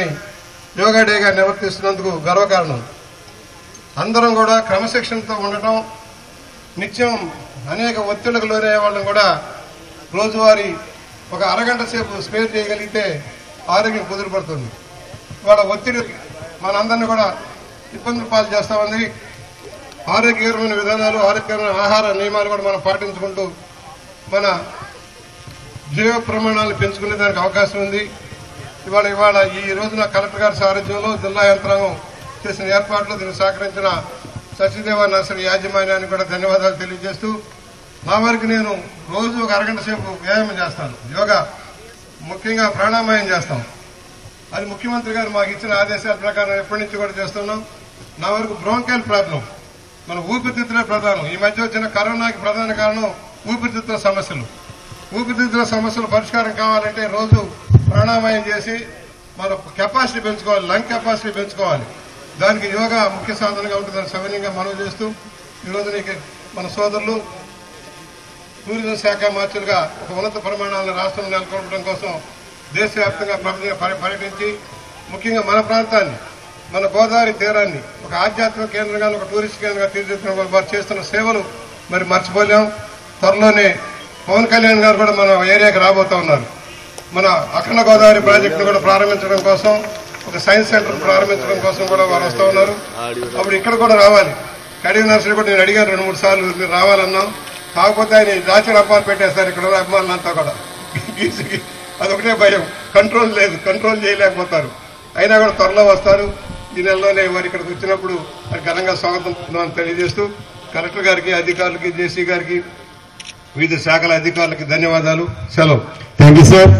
కార్యక్రమాన్ని యోగా డేగా నిర్వర్తిస్తున్నందుకు గర్వకారణం. అందరం కూడా క్రమశిక్షణతో ఉండటం, నిత్యం అనేక ఒత్తిళ్లకు లోనయ్యే వాళ్ళని కూడా రోజువారీ ఒక అరగంట సేపు స్పేర్ చేయగలిగితే ఆరోగ్యం కుదురుపడుతుంది. ఇవాళ ఒత్తిడి మనందరినీ కూడా ఇబ్బందులు పాలు చేస్తా ఉంది. ఆరోగ్యకరమైన విధానాలు, ఆరోగ్యకరమైన ఆహార నియమాలు కూడా మనం పాటించుకుంటూ మన జీవ ప్రమాణాలను పెంచుకునే దానికి అవకాశం ఉంది. ఇవాళ ఈ రోజున కలెక్టర్ గారి సారథ్యంలో జిల్లా యంత్రాంగం చేసిన ఏర్పాట్లు, దీనికి సహకరించిన సచిదేవ నర్సరీ యాజమాన్యానికి కూడా ధన్యవాదాలు తెలియజేస్తూ, నా వరకు నేను రోజు ఒక అరగంట సేపు వ్యాయామం చేస్తాను. యోగా ముఖ్యంగా ప్రాణాయామం చేస్తాం. అది ముఖ్యమంత్రి గారు మాకు ఇచ్చిన ఆదేశాల ప్రకారం ఎప్పటి నుంచి కూడా చేస్తున్నాం. నా వరకు బ్రోంకైల్ ప్రాబ్లం, మన ఊపిరితిత్తులే ప్రధానం. ఈ మధ్య వచ్చిన కరోనాకి ప్రధాన కారణం ఊపిరితిత్తుల సమస్యలు. ఊపిరితిత్తుల సమస్యలు పరిష్కారం కావాలంటే రోజు ప్రాణాయామం చేసి మన కెపాసిటీ పెంచుకోవాలి, లంగ్ కెపాసిటీ పెంచుకోవాలి. దానికి యోగా ముఖ్య సాధనగా ఉంటుందని సవినయంగా మనవి చేస్తూ, ఈరోజు నీకు మన సోదరులు టూరిజం శాఖ మార్చులుగా ఒక ఉన్నత ప్రమాణాలను రాష్ట్రంలో నెలకొల్పడం కోసం దేశవ్యాప్తంగా పర్యటించి, ముఖ్యంగా మన ప్రాంతాన్ని, మన గోదావరి తీరాన్ని ఒక ఆధ్యాత్మిక కేంద్రంగా, ఒక టూరిస్ట్ కేంద్రంగా తీర్చిదిద్దడం వారు చేస్తున్న సేవలు మరి మర్చిపోలేం. త్వరలోనే పవన్ కళ్యాణ్ గారు కూడా మన ఏరియాకి రాబోతా ఉన్నారు. మన అఖండ గోదావరి ప్రాజెక్టును కూడా ప్రారంభించడం కోసం, ఒక సైన్స్ సెంటర్ ప్రారంభించడం కోసం కూడా వారు వస్తూ ఉన్నారు. అప్పుడు ఇక్కడ కూడా రావాలి. కడియం నర్సరీ కూడా నేను అడిగాను 2-3 సార్లు, మీరు రావాలన్నాం. కాకపోతే ఆయన దాచిన అప్పాలు పెట్టేస్తారు ఇక్కడ అభిమానులంతా కూడా. అదొకటే భయం, కంట్రోల్ లేదు, కంట్రోల్ చేయలేకపోతారు. అయినా కూడా త్వరలో వస్తారు. ఈ నెలలోనే వారు ఇక్కడికి వచ్చినప్పుడు ఘనంగా స్వాగతం తెలియజేస్తూ, కలెక్టర్ గారికి, అధికారులకి, జేసీ గారికి, వివిధ శాఖల అధికారులకి ధన్యవాదాలు. సెలవు. Thank you sir.